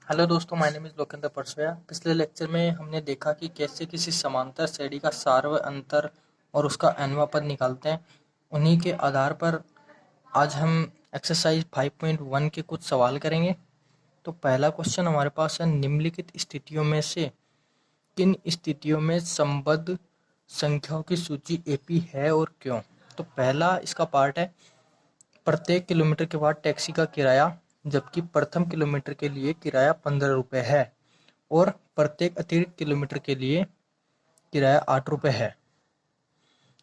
Hello दोस्तों, my name is Lokendra Parsoya. पिछले lecture में हमने देखा कि कैसे किसी समांतर श्रेणी का सार्व अंतर और उसका nवां पद निकालते हैं। उन्हीं के आधार पर आज हम एक्सरसाइज 5.1 के कुछ सवाल करेंगे। तो पहला क्वेश्चन हमारे पास है, निम्नलिखित स्थितियों में से किन स्थितियों में संबद्ध संख्याओं की सूची एपी है और क्यों। तो पहला इसका पार्ट है, प्रत्येक किलोमीटर के बाद टैक्सी का किराया, जबकि प्रथम किलोमीटर के लिए किराया 15 रुपये है और प्रत्येक अतिरिक्त किलोमीटर के लिए किराया 8 रुपये है।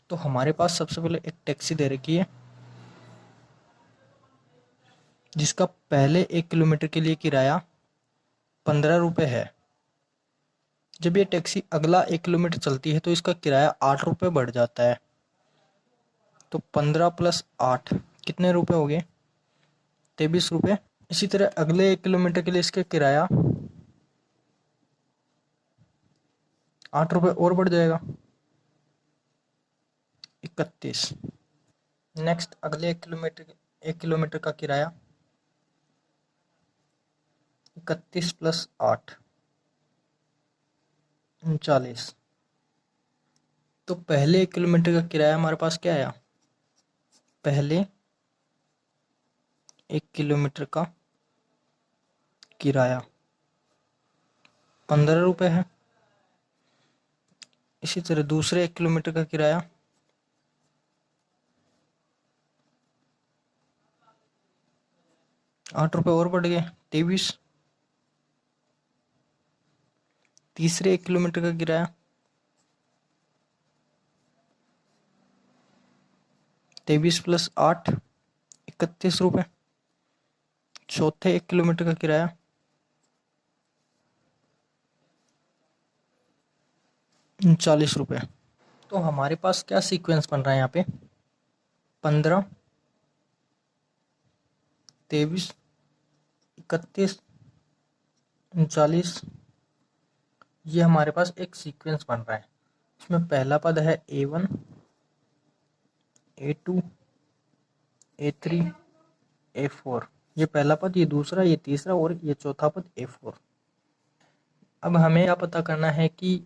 तो हमारे पास सबसे पहले एक टैक्सी दे रखी है जिसका पहले 1 किलोमीटर के लिए किराया 15 रुपये है। जब ये टैक्सी अगला 1 किलोमीटर चलती है तो इसका किराया 8 रुपये बढ़ जाता है। तो 15 प्लस 8 कितने रुपये हो गए? 23 रुपये। इसी तरह अगले 1 किलोमीटर के लिए इसका किराया 8 रुपये और बढ़ जाएगा, 31। नेक्स्ट अगले 1 किलोमीटर का किराया 31 प्लस 8 39। तो पहले 1 किलोमीटर का किराया हमारे पास क्या आया? पहले 1 किलोमीटर का किराया 15 रुपये है। इसी तरह दूसरे 1 किलोमीटर का किराया 8 रुपये और बढ़ गए, 23। तीसरे 1 किलोमीटर का किराया 23 प्लस 8 31 रुपये। चौथे 1 किलोमीटर का किराया 40 रुपये। तो हमारे पास क्या सीक्वेंस बन रहा है यहाँ पे? 15, 23, 31, 39। ये हमारे पास एक सीक्वेंस बन रहा है। इसमें पहला पद है A1, A2, A3, A4। ये पहला पद, ये दूसरा, ये तीसरा और ये चौथा पद A4। अब हमें क्या पता करना है कि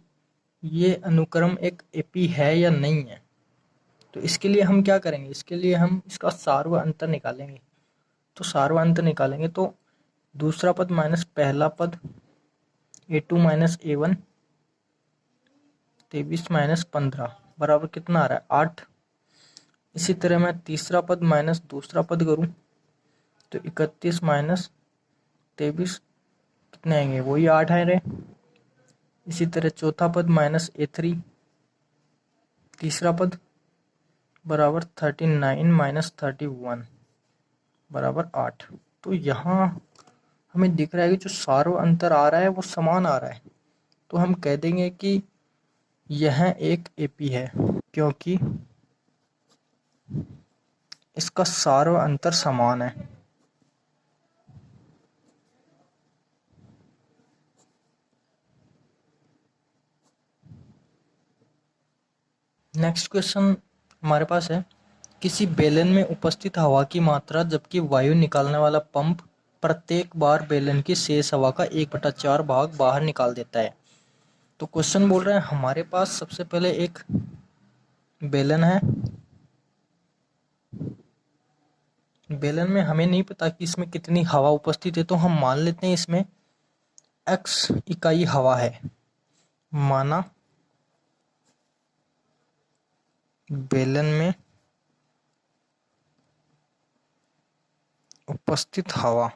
ये अनुक्रम एक एपी है या नहीं है। तो इसके लिए हम क्या करेंगे? इसके लिए हम इसका सार्व अंतर निकालेंगे। तो सार्व अंतर निकालेंगे तो दूसरा पद माइनस पहला पद, A2 माइनस A1, 23 माइनस 15 बराबर कितना आ रहा है? 8। इसी तरह मैं तीसरा पद माइनस दूसरा पद करूं तो 31 माइनस 23 कितने आएंगे? वही 8 आ रहे। इसी तरह चौथा पद माइनस A3, तीसरा पद बराबर 39 माइनस 31 बराबर 8। तो यहाँ हमें दिख रहा है कि जो सार्व अंतर आ रहा है वो समान आ रहा है। तो हम कह देंगे कि यह एक एपी है क्योंकि इसका सार्व अंतर समान है। नेक्स्ट क्वेश्चन हमारे पास है, किसी बेलन में उपस्थित हवा की मात्रा जबकि वायु निकालने वाला पंप प्रत्येक बार बेलन की शेष हवा का 1/4 भाग बाहर निकाल देता है। तो क्वेश्चन बोल रहे हैं, हमारे पास सबसे पहले एक बेलन है। बेलन में हमें नहीं पता कि इसमें कितनी हवा उपस्थित है, तो हम मान लेते हैं इसमें x इकाई हवा है। माना बेलन में उपस्थित हवा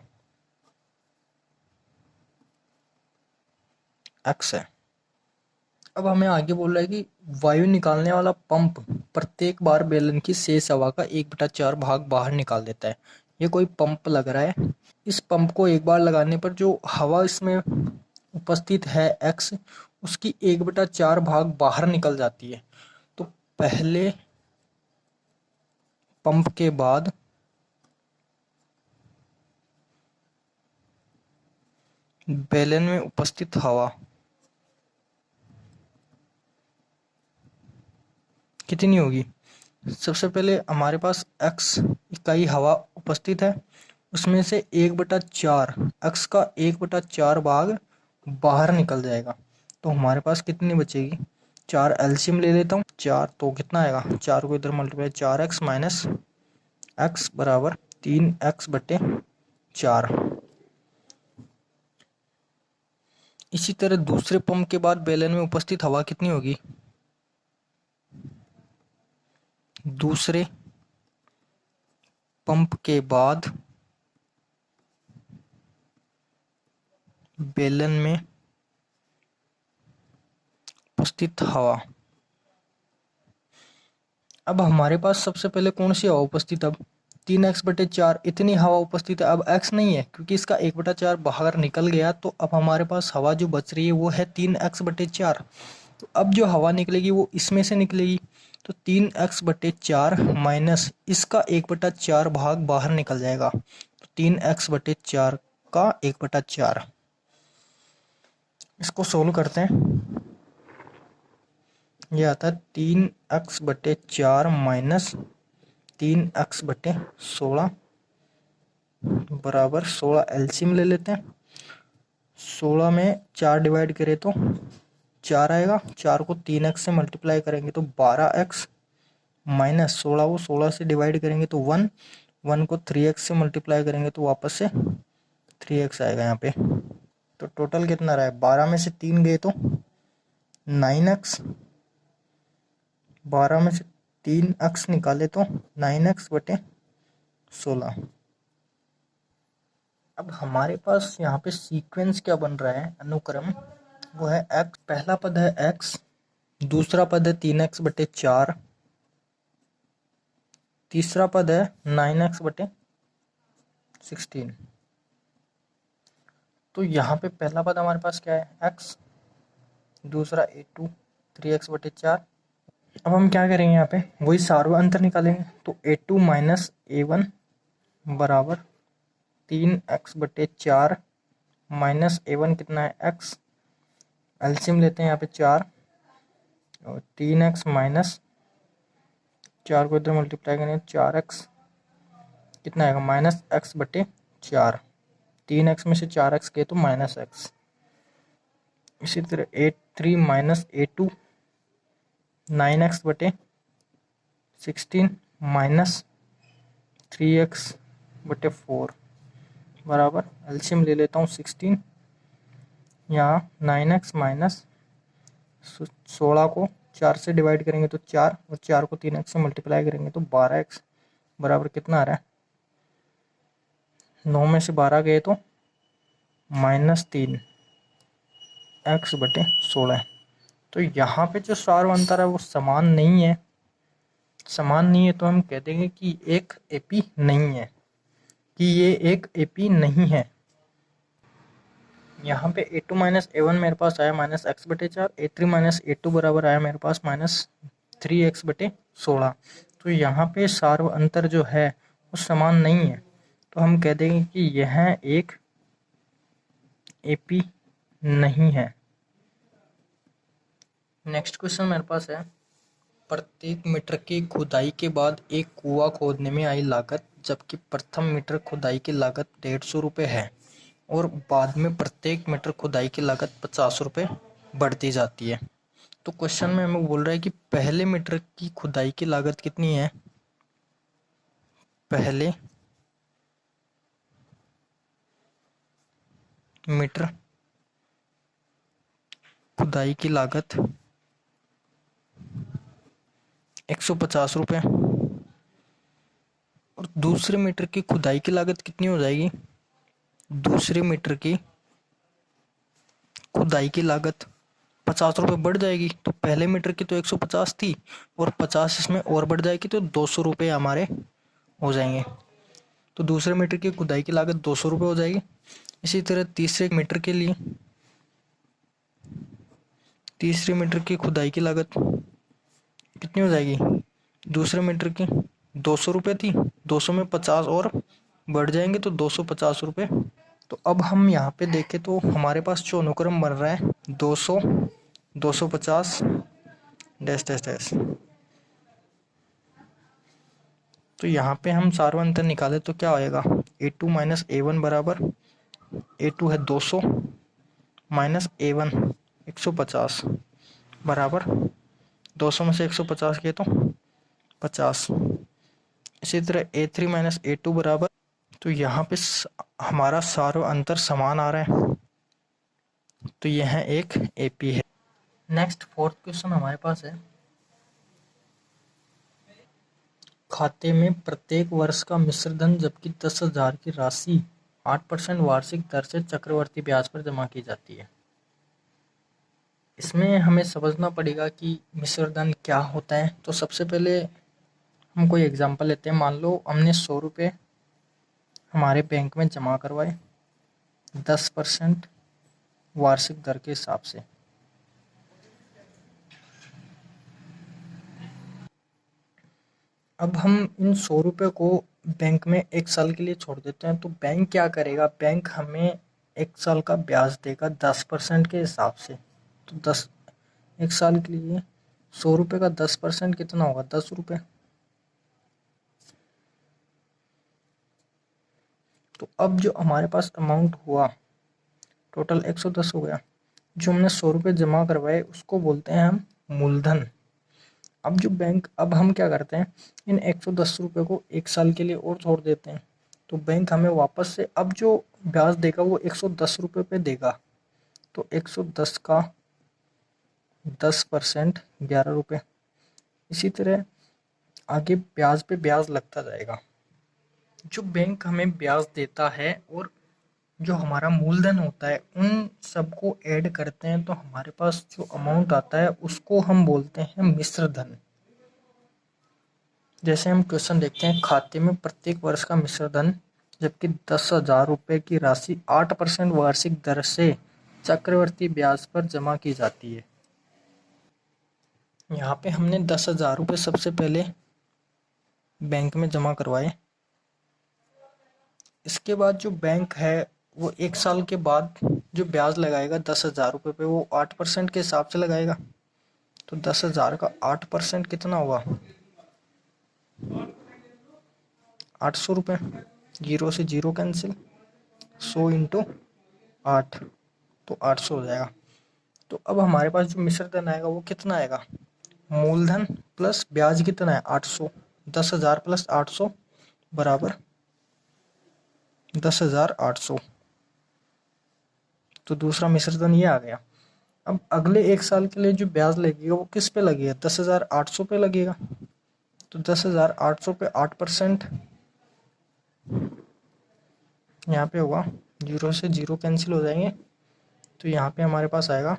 x है। अब हमें आगे बोल रहा है कि वायु निकालने वाला पंप प्रत्येक बार बेलन की शेष हवा का 1/4 भाग बाहर निकाल देता है। ये कोई पंप लग रहा है। इस पंप को एक बार लगाने पर जो हवा इसमें उपस्थित है x, उसकी 1/4 भाग बाहर निकल जाती है। तो पहले पंप के बाद बेलन में उपस्थित हवा कितनी होगी? सबसे पहले हमारे पास x इकाई हवा उपस्थित है उसमें से 1/4 x का 1/4 भाग बाहर निकल जाएगा। तो हमारे पास कितनी बचेगी? 4 एलसीएम ले लेता हूँ। 4 तो कितना आएगा? 4 को इधर मल्टीप्लाई, 4x माइनस x बराबर 3x/4। इसी तरह दूसरे पंप के बाद बेलन में उपस्थित हवा कितनी होगी? दूसरे पंप के बाद बेलन में उपस्थित हवा। अब हमारे पास सबसे पहले कौन सी हवा उपस्थित? अब 3x/4 इतनी हवा उपस्थित है। अब x नहीं है क्योंकि इसका 1/4 बाहर निकल गया। तो अब हमारे पास हवा जो बच रही है वो है 3x/4। तो अब जो हवा निकलेगी वो इसमें से निकलेगी। तो 3x/4 माइनस इसका 1/4 भाग बाहर निकल जाएगा। तो 3x/4 का 1/4। इसको सोल्व करते हैं। ये आता है 3x/4 माइनस 3x/16 बराबर 16। एलसीएम ले लेते हैं। 16 में 4 डिवाइड करें तो 4 आएगा। 4 को 3x से मल्टीप्लाई करेंगे तो 12x माइनस 16 को 16 से डिवाइड करेंगे तो 1। 1 को 3x से मल्टीप्लाई करेंगे तो वापस से 3x आएगा यहाँ पे। तो टोटल कितना रहा है? 12 में से 3 गए तो 9x। 12 में से 3x निकाले तो 9x/16। अब हमारे पास यहाँ पे सीक्वेंस क्या बन रहा है? अनुक्रम वो है x। पहला पद है x, दूसरा पद है 3x/4, तीसरा पद है 9x/16। तो यहाँ पे पहला पद हमारे पास क्या है? x, दूसरा a2 3x/4। अब हम क्या करेंगे? यहाँ पे वही सार्व अंतर निकालेंगे। तो a2 माइनस a1 बराबर 3x/4 माइनस a1 कितना है? x। एलसीएम लेते हैं यहाँ पे 4 और 3x माइनस 4 को इधर मल्टीप्लाई करेंगे 4x कितना आएगा? Minus x/4। 3x में से 4x गए तो माइनस x। इसी तरह a3 minus a2 9x/16 minus 3x/4 बराबर एलसीएम ले लेता हूँ 16। यहाँ 9x माइनस 16 को 4 से डिवाइड करेंगे तो 4 और 4 को 3x से मल्टीप्लाई करेंगे तो 12x बराबर कितना आ रहा है? 9 में से 12 गए तो माइनस 3x/16। तो यहाँ पे जो सार्व अंतर है वो समान नहीं है। समान नहीं है तो हम कह देंगे कि एक एपी नहीं है, कि ये एक एपी नहीं है। यहाँ पे a2 माइनस a1 मेरे पास आया minus x/4, a3 minus a2 बराबर आया मेरे पास माइनस 3x/16। तो यहाँ पे सार्व अंतर जो है वो समान नहीं है। तो हम कह देंगे कि यह एक एपी नहीं है। नेक्स्ट क्वेश्चन मेरे पास है, प्रत्येक मीटर की खुदाई के बाद एक कुआं खोदने में आई लागत, जबकि प्रथम मीटर खुदाई की लागत 150 रुपये है और बाद में प्रत्येक मीटर खुदाई की लागत 50 रुपये बढ़ती जाती है। तो क्वेश्चन में हमें बोल रहा है कि पहले मीटर की खुदाई की लागत कितनी है? पहले मीटर खुदाई की लागत 150 रुपये और दूसरे मीटर की खुदाई की लागत कितनी हो जाएगी? दूसरे मीटर की खुदाई की लागत 50 रुपये बढ़ जाएगी। तो पहले मीटर की तो 150 थी और 50 इसमें और बढ़ जाएगी तो 200 रुपये हमारे हो जाएंगे। तो दूसरे मीटर की खुदाई की लागत 200 रुपये हो जाएगी। इसी तरह तीसरे मीटर के लिए तीसरे मीटर की खुदाई की लागत कितनी हो जाएगी? दूसरे मीटर की 200 रुपये थी, 200 में 50 और बढ़ जाएंगे तो 250 रुपये। तो अब हम यहाँ पे देखें तो हमारे पास जो अनुक्रम बन रहा है 200 250 डैश डैश डैश। तो यहाँ पे हम सार्व अंतर निकाले तो क्या आएगा, A2 माइनस A1 बराबर, A2 है 200 माइनस A1 150 बराबर 200 में से 150 किए तो 50। इसी तरह A3 माइनस A2 बराबर, तो यहाँ पे हमारा सार्व अंतर समान आ रहा है, तो यह एक AP है। नेक्स्ट फोर्थ क्वेश्चन हमारे पास है, खाते में प्रत्येक वर्ष का मिश्र धन जबकि 10,000 की राशि 8% वार्षिक दर से चक्रवर्ती ब्याज पर जमा की जाती है। इसमें हमें समझना पड़ेगा कि मिश्र धन क्या होता है। तो सबसे पहले हम कोई एग्जांपल लेते हैं। मान लो हमने 100 रुपये हमारे बैंक में जमा करवाए 10% वार्षिक दर के हिसाब से। अब हम इन 100 रुपये को बैंक में 1 साल के लिए छोड़ देते हैं। तो बैंक क्या करेगा, बैंक हमें 1 साल का ब्याज देगा 10% के हिसाब से। तो 1 साल के लिए 100 रुपये का 10% कितना होगा, 10 रुपये। तो अब जो हमारे पास अमाउंट हुआ टोटल 110 हो गया। जो हमने 100 रुपये जमा करवाए उसको बोलते हैं हम मूलधन। अब हम क्या करते हैं, इन 110 रुपये को 1 साल के लिए और छोड़ देते हैं। तो बैंक हमें वापस से अब जो ब्याज देगा वो 110 रुपये पे देगा। तो 110 का 10% 11 रुपये। इसी तरह आगे ब्याज पे ब्याज लगता जाएगा। जो बैंक हमें ब्याज देता है और जो हमारा मूलधन होता है उन सबको ऐड करते हैं तो हमारे पास जो अमाउंट आता है उसको हम बोलते हैं मिश्र धन। जैसे हम क्वेश्चन देखते हैं, खाते में प्रत्येक वर्ष का मिश्र धन जबकि 10,000 रुपये की राशि 8% वार्षिक दर से चक्रवर्ती ब्याज पर जमा की जाती है। यहाँ पे हमने 10,000 रुपये सबसे पहले बैंक में जमा करवाए। इसके बाद जो बैंक है वो 1 साल के बाद जो ब्याज लगाएगा 10,000 रुपये पे वो 8% के हिसाब से लगाएगा। तो 10,000 का 8% कितना हुआ, 800 रुपये। जीरो से जीरो कैंसिल, 100 इंटू 8 तो 800 हो जाएगा। तो अब हमारे पास जो मिश्र धन आएगा वो कितना आएगा, मूलधन प्लस ब्याज कितना है 800, 10,000 प्लस 800 बराबर 10,800। तो दूसरा मिश्र धन ये आ गया। अब अगले 1 साल के लिए जो ब्याज लगेगा वो किस पे लगेगा, 10,800 पे लगेगा। तो 10,800 पे 8% यहाँ पे होगा, जीरो से जीरो कैंसिल हो जाएंगे। तो यहाँ पे हमारे पास आएगा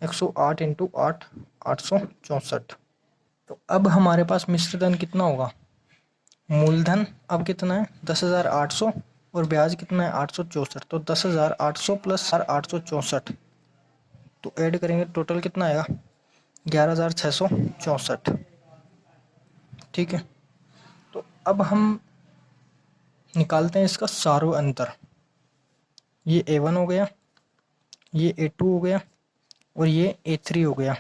108 इंटू 8 864। तो अब हमारे पास मिश्र धन कितना होगा, मूलधन अब कितना है 10,800 और ब्याज कितना है 864। तो 10,800 प्लस 864 तो ऐड करेंगे टोटल कितना आएगा 11,664। ठीक है। तो अब हम निकालते हैं इसका सार्व अंतर। ये A1 हो गया, ये A2 हो गया और ये A3 हो गया।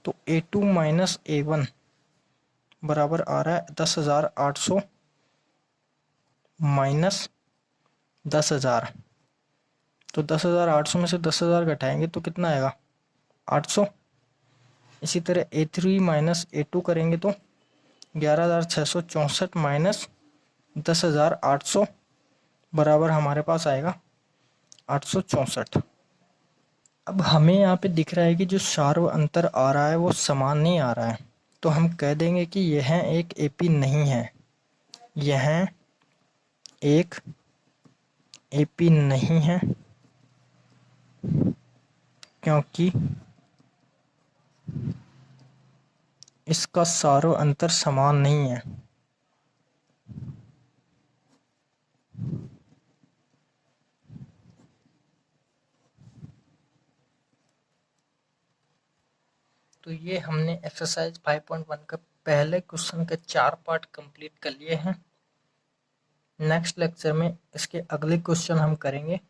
तो A2 माइनस A1 बराबर आ रहा है 10,800 माइनस 10,000। तो 10,800 में से 10,000 घटाएंगे तो कितना आएगा 800। इसी तरह A3 माइनस A2 करेंगे तो 11,664 माइनस 10,800 बराबर हमारे पास आएगा 864। अब हमें यहाँ पे दिख रहा है कि जो सार्व अंतर आ रहा है वो समान नहीं आ रहा है। तो हम कह देंगे कि यह एक AP नहीं है, यह एक AP नहीं है क्योंकि इसका सार्व अंतर समान नहीं है। तो ये हमने एक्सरसाइज 5.1 का पहले क्वेश्चन के 4 पार्ट कंप्लीट कर लिए हैं। नेक्स्ट लेक्चर में इसके अगले क्वेश्चन हम करेंगे।